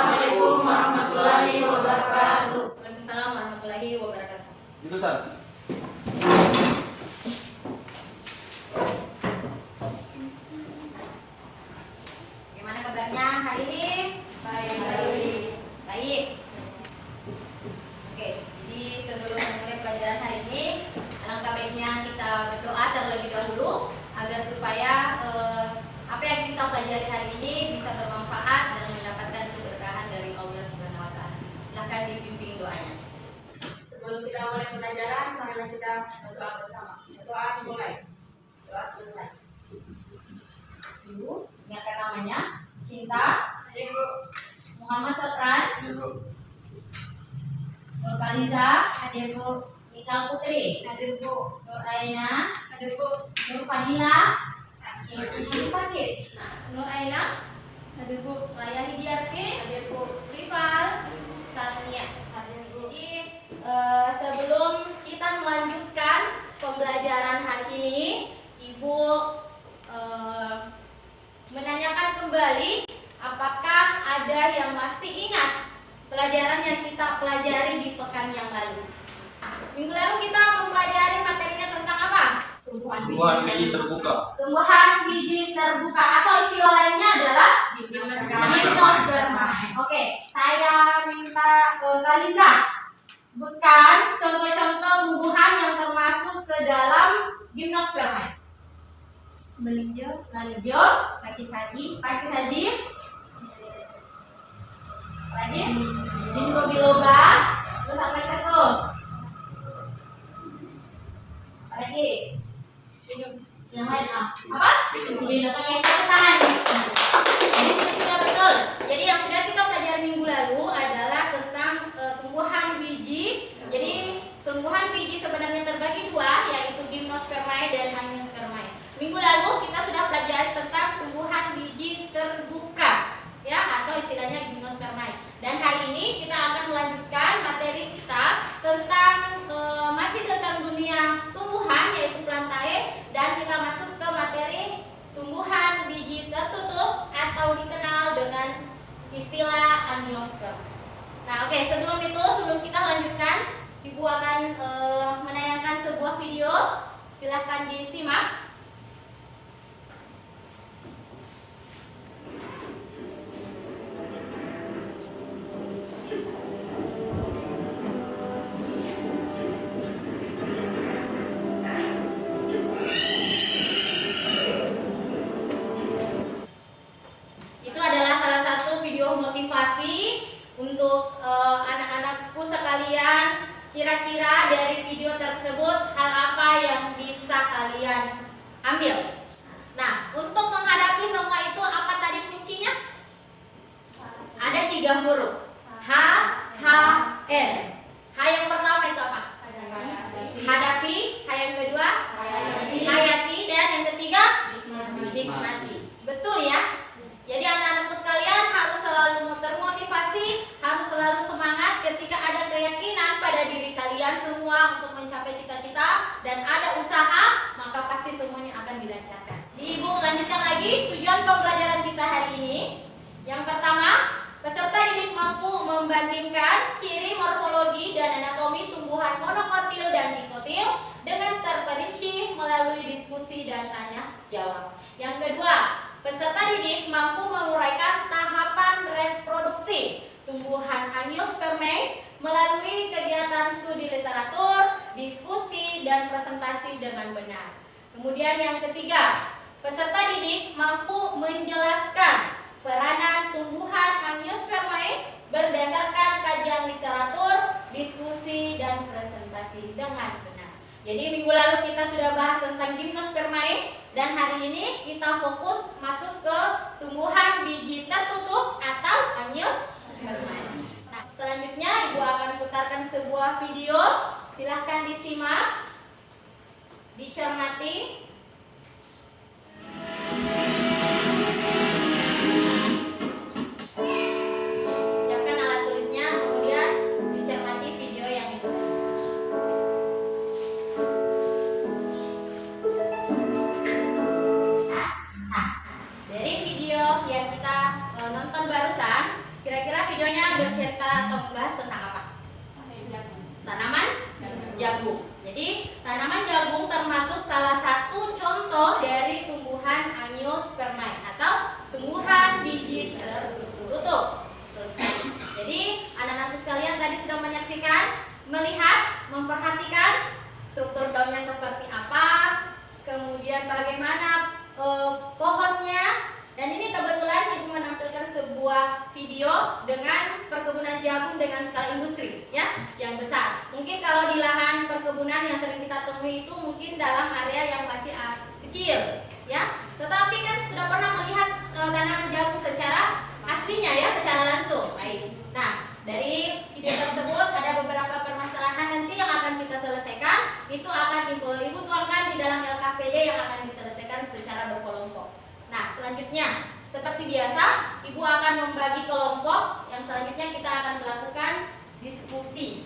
Assalamualaikum warahmatullahi wabarakatuh. Waalaikumsalam warahmatullahi wabarakatuh. Jurusan. Gimana kabarnya hari ini? Baik. Baik. Oke, jadi sebelum memulai pelajaran hari ini, alangkah baiknya kita berdoa terlebih dahulu agar supaya apa yang kita pelajari hari ini bisa bermanfaat dan mendapatkan keberkahan dari Allah Subhanahu wa taala. Silakan dibimbing doanya. Sebelum kita mulai pelajaran, marilah kita berdoa bersama. Berdoa dimulai. Doa selesai. Ibu, ingatkan namanya Cinta Hadir Bu. Muhammad Sotran, Nur Faliza, Hadir Bu. Nikal Putri, Hadir Bu. Nur Aina, Hadir Bu. Nur Fadila, Hadir Fakir, Nur Aina, Bu. Raya Hidiarsi, Hadir Bu. Rival, Sania. Hadir Bu. Jadi sebelum kita melanjutkan pembelajaran hari ini, Ibu menanyakan kembali apakah ada yang masih ingat pelajaran yang kita pelajari di pekan yang lalu. Minggu lalu kita mempelajari materinya tentang apa? Tumbuhan biji terbuka. Tumbuhan biji terbuka atau istilah lainnya adalah gimnospermae. Oke, saya minta ke Kaliza sebutkan contoh-contoh tumbuhan yang termasuk ke dalam gimnospermae. Melinjo. Melinjo, Pakis Haji. pakis saji, lagi, ginkgo biloba, terus apa itu? Lagi, yang lain apa? Binatang yang tangan. Jadi sudah betul. Jadi yang sudah kita pelajari minggu lalu adalah tentang tumbuhan biji. Jadi tumbuhan biji sebenarnya terbagi dua, yaitu gimnospermae dan angiospermae. Minggu lalu kita sudah pelajari tentang tumbuhan biji terbuka, ya, atau istilahnya gimnospermae. Dan hari ini kita akan melanjutkan materi kita tentang masih tentang dunia tumbuhan, yaitu plantae, dan kita masuk ke materi tumbuhan biji tertutup atau dikenal dengan istilah angiosperm. Nah, oke, sebelum kita lanjutkan, Ibu akan menayangkan sebuah video. Silahkan disimak. Itu adalah salah satu video motivasi untuk anak-anakku sekalian. Kira-kira dari video tersebut hal apa yang bisa kalian ambil? Nah, untuk menghadapi semua itu apa tadi kuncinya? Ada 3 huruf. H, H, R. H yang pertama itu apa? Hadapi. H yang kedua? Hayati. Dan yang ketiga? Nikmati. Betul ya? Jadi anak-anakku sekalian harus selalu termotivasi, harus selalu semangat ketika ada keyakinan pada diri kalian semua untuk mencapai cita-cita dan ada usaha, maka pasti semuanya akan dilancarkan. Ibu lanjutkan lagi tujuan pembelajaran kita hari ini. Yang pertama, peserta didik mampu membandingkan ciri morfologi dan anatomi tumbuhan monokotil dan dikotil dengan terperinci melalui diskusi dan tanya jawab. Yang kedua, peserta didik mampu menguraikan tahapan reproduksi tumbuhan angiospermae melalui kegiatan studi literatur, diskusi, dan presentasi dengan benar. Kemudian yang ketiga, peserta didik mampu menjelaskan peranan tumbuhan angiospermae berdasarkan kajian literatur, diskusi, dan presentasi dengan benar. Jadi minggu lalu kita sudah bahas tentang gimnospermae dan hari ini kita fokus masuk ke tumbuhan biji tertutup atau angiospermae. Nah, selanjutnya Ibu akan putarkan sebuah video. Silahkan disimak, dicermati. Siapkan alat tulisnya, kemudian dicermati video yang itu. Dari video yang kita nonton barusan, kira-kira video videonya bercerita atau membahas tentang apa? Tanaman jagung. Jadi tanaman jagung termasuk salah satu contoh dari tumbuhan Angiospermae atau tumbuhan biji tertutup. Jadi anak-anakku sekalian tadi sudah menyaksikan, melihat, memperhatikan struktur daunnya seperti apa, kemudian bagaimana pohonnya. Dan ini kebetulan Ibu menampilkan sebuah video dengan perkebunan jagung dengan skala industri ya, yang besar. Mungkin kalau di lahan perkebunan yang sering kita temui itu mungkin dalam area yang masih kecil ya. Tetapi kan sudah pernah melihat tanaman jagung secara aslinya ya, secara langsung. Baik. Nah, dari video tersebut ada beberapa permasalahan nanti yang akan kita selesaikan. Itu akan Ibu tuangkan di dalam LKPD yang akan diselesaikan secara berkelompok. Nah, selanjutnya seperti biasa, Ibu akan membagi kelompok. Yang selanjutnya kita akan melakukan diskusi.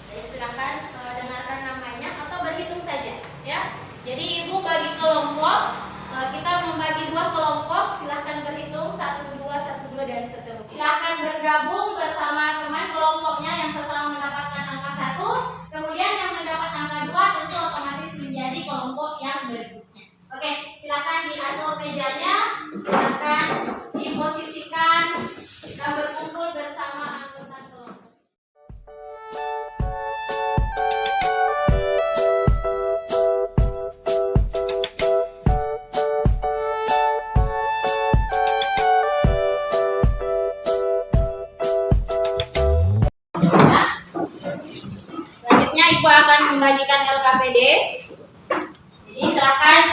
Jadi silakan dengarkan namanya atau berhitung saja ya. Jadi Ibu bagi kelompok, kita membagi 2 kelompok. Silahkan berhitung 1, 2, 1, 2 dan seterusnya. Silahkan bergabung bersama teman kelompoknya yang sesama mendapatkan angka 1. Kemudian yang mendapat angka 2 tentu otomatis menjadi kelompok yang berikutnya. Oke, silakan diatur mejanya, silakan diposisikan dan berkumpul bersama anggota kelompok. Selanjutnya Ibu akan membagikan LKPD. Jadi silakan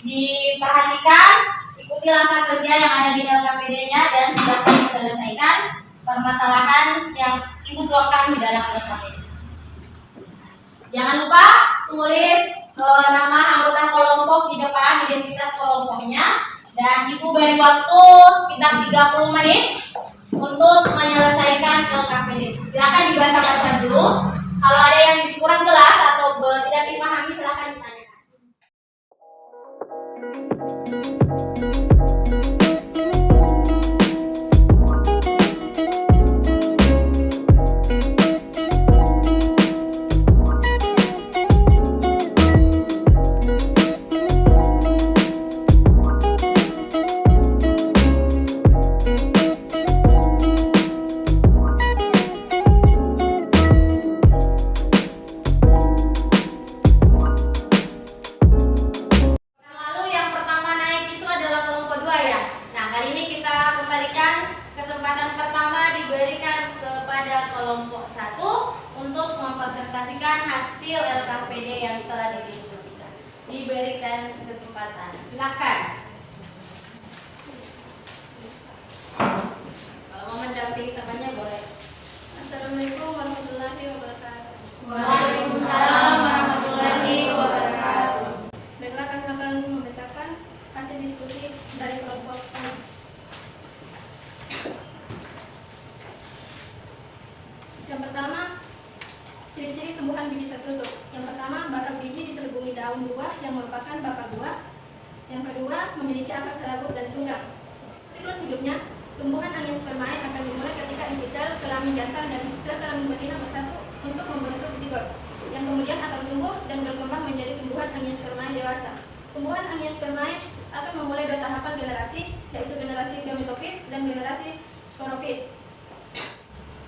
diperhatikan, ikuti langkah kerja yang ada di LKPD-nya dan silakan diselesaikan permasalahan yang Ibu tuangkan di dalam LKPD. Jangan lupa tulis nama anggota kelompok di depan, identitas kelompoknya, dan Ibu beri waktu sekitar 30 menit untuk menyelesaikan LKPD. Silakan dibacakan dulu. Kalau ada yang kurang jelas atau tidak dipahami, silakan ditanyakan. Kelompok 1 untuk mempresentasikan hasil LKPD yang telah didiskusikan. Diberikan kesempatan. Silahkan. Kalau mau mendampingi temannya boleh. Assalamualaikum warahmatullahi wabarakatuh. Waalaikumsalam warahmatullahi wabarakatuh. Baiklah, kami akan membacakan hasil diskusi dari kelompok kami. Yang pertama, ciri-ciri tumbuhan biji tertutup. Yang pertama, batang biji diselubungi daun buah yang merupakan bakal buah. Yang kedua, memiliki akar serabut dan tunggang. Siklus hidupnya, tumbuhan Angiospermae akan dimulai ketika intisel kelamin jantan dan sel kelamin betina bersatu untuk membentuk zigot, yang kemudian akan tumbuh dan berkembang menjadi tumbuhan Angiospermae dewasa. Tumbuhan Angiospermae akan memulai 2 tahapan generasi, yaitu generasi gametofit dan generasi sporofit.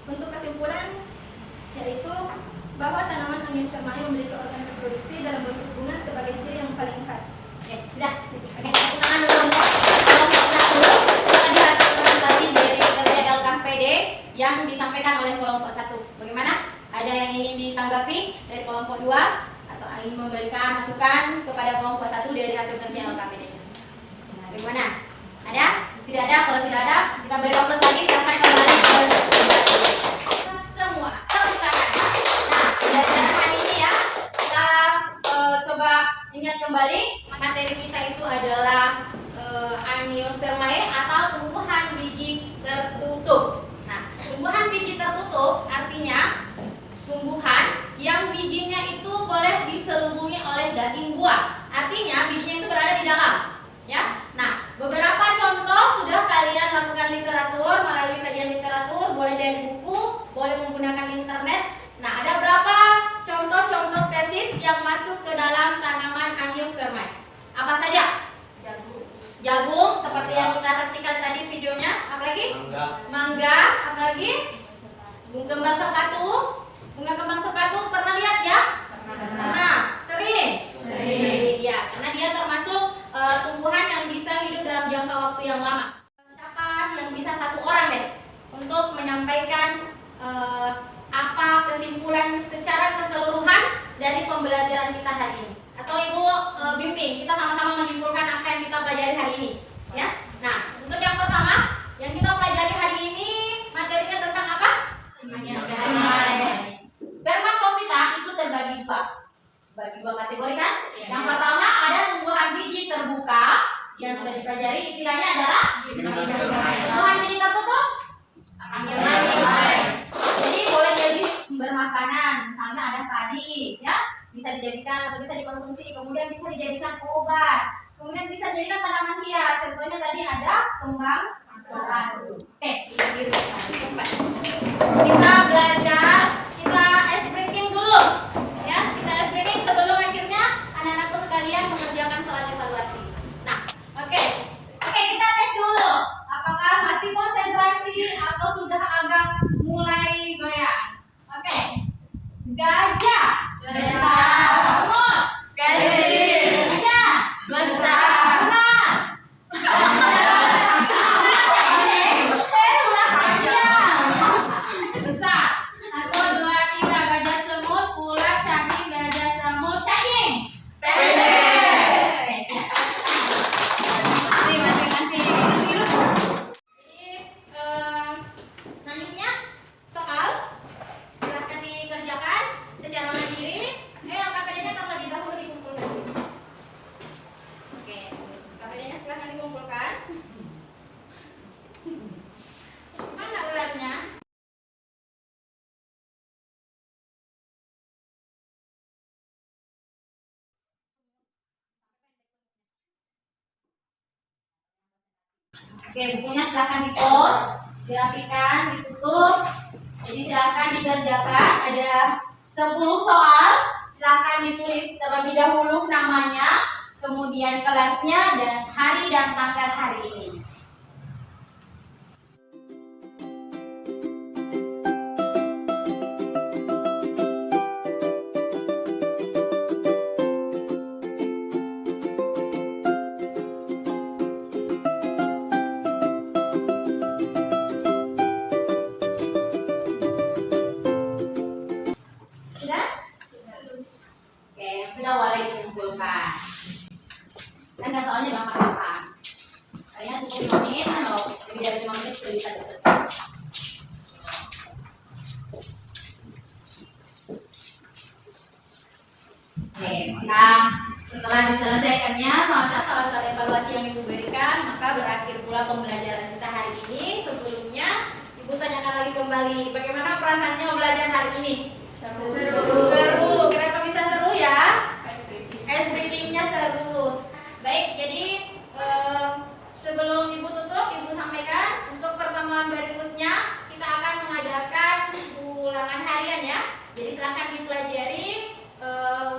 Untuk kesimpulan, yaitu bahwa tanaman Angiospermae memiliki organ reproduksi dalam bentuk bunga sebagai ciri yang paling khas. Sudah. Oke, tepuk tangan dulu untuk kelompok 1. Tadi hasil presentasi dari kerja LKPD yang disampaikan oleh kelompok 1. Bagaimana? Ada yang ingin ditanggapi dari kelompok 2 atau ingin memberikan masukan kepada kelompok 1 dari hasil kerja LKPD? Nah, bagaimana? Ada? Tidak ada? Kalau tidak ada, kita beri aplaus lagi. Silakan kembali ke semua. Nah, pelajaran hari ini ya, kita coba ingat kembali materi kita itu adalah Angiospermae atau tumbuhan biji tertutup. Nah, tumbuhan biji tertutup artinya tumbuhan yang bijinya itu boleh diselubungi oleh daging buah. Artinya bijinya itu berada di dalam, ya. Nah, beberapa contoh sudah kalian lakukan literatur melalui kajian boleh dari buku, boleh menggunakan internet. Nah, ada berapa contoh-contoh spesies yang masuk ke dalam tanaman Angiospermae? Apa saja? Jagung, seperti yang kita saksikan tadi videonya. Apalagi? Mangga. Apalagi? Kembang sepatu. Bunga kembang sepatu pernah lihat ya? Pernah. Sering? Sering. Ya, karena dia termasuk tumbuhan yang bisa hidup dalam jangka waktu yang lama. Siapa yang bisa satu orang deh untuk menyampaikan apa kesimpulan secara keseluruhan dari pembelajaran kita hari ini? Atau Ibu bimbing, kita sama-sama menyimpulkan apa yang kita pelajari hari ini, ya. Nah, untuk yang pertama, yang kita pelajari hari ini materinya tentang apa? Spermatophyta itu terbagi dua kategori kan? Yang pertama ada tumbuhan biji terbuka yang sudah dipelajari, istilahnya adalah tumbuhan biji tertutup. Jadi boleh jadi sumber makanan, misalnya ada padi, ya. Bisa dijadikan atau bisa dikonsumsi, kemudian bisa dijadikan obat, kemudian bisa dijadikan tanaman hias. Contohnya tadi ada kembang sepatu. Oke, kita belajar, kita ice breaking dulu, ya. Kita ice breaking sebelum akhirnya anak-anakku sekalian mengerjakan soal evaluasi. Nah, oke, kita tes dulu. Apakah masih konsentrasi atau sudah agak mulai goyang? Oke, gajah. Besar. Kecil. Gajah. Besar. Benar. Besar. 1, 2, 3 gajah semut, ular, cacing, gajah semut, cacing. Pendek. Masing-masing. Jadi selanjutnya soal silahkan dikerjakan secara mandiri. KPD-nya terlebih dahulu dikumpulkan. Oke, KPD-nya silahkan dikumpulkan. Mana ularnya? Oke, bukunya silahkan di-close, dirapikan, ditutup. Jadi silahkan dikerjakan. Ada 10 soal. Silahkan ditulis terlebih dahulu namanya, kemudian kelasnya, dan hari dan tanggal hari ini. Sudah boleh dikumpulkan. Kan soalnya gampang-gampang. Kayaknya cukup 5 menit atau lebih dari 5 menit sudah bisa selesai. Oke, maka setelah diselesaikannya soal-soal evaluasi yang Ibu berikan, maka berakhir pula pembelajaran kita hari ini. Sebelumnya Ibu tanyakan lagi kembali, bagaimana perasaannya belajar hari ini? Seru. Kenapa bisa seru ya? Ice breaking-nya seru. Baik, jadi sebelum Ibu tutup, Ibu sampaikan untuk pertemuan berikutnya kita akan mengadakan ulangan harian ya. Jadi silakan dipelajari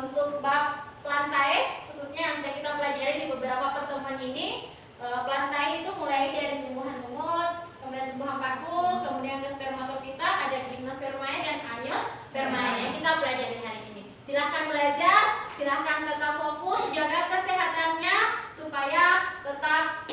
untuk bab plantae, khususnya yang sudah kita pelajari di beberapa pertemuan ini. Plantae itu mulai dari tumbuhan lumut, kemudian tumbuhan paku, kemudian ke spermatophyta, ada gymnospermae dan angiospermae yang kita pelajari hari ini. Silahkan belajar, silahkan tetap fokus, jaga kesehatannya supaya tetap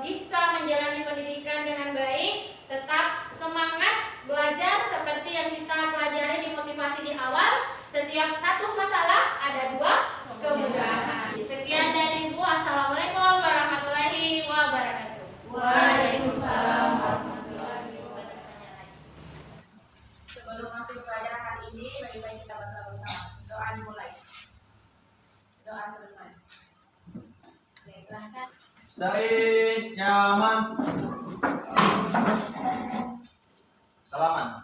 bisa menjalani pendidikan dengan baik, tetap semangat belajar seperti yang kita pelajari di motivasi di awal. Setiap satu masalah ada 2 kemudahan. Sekian dari Ibu. Assalamualaikum warahmatullahi wabarakatuh. Waalaikumsalam warahmatullahi wabarakatuh. Sebelum masuk pelajaran hari ini, lebih baik kita berdoa bersama. Doa dimulai. Doa selesai. Oke, silahkan. Baik, nyaman. Salaman.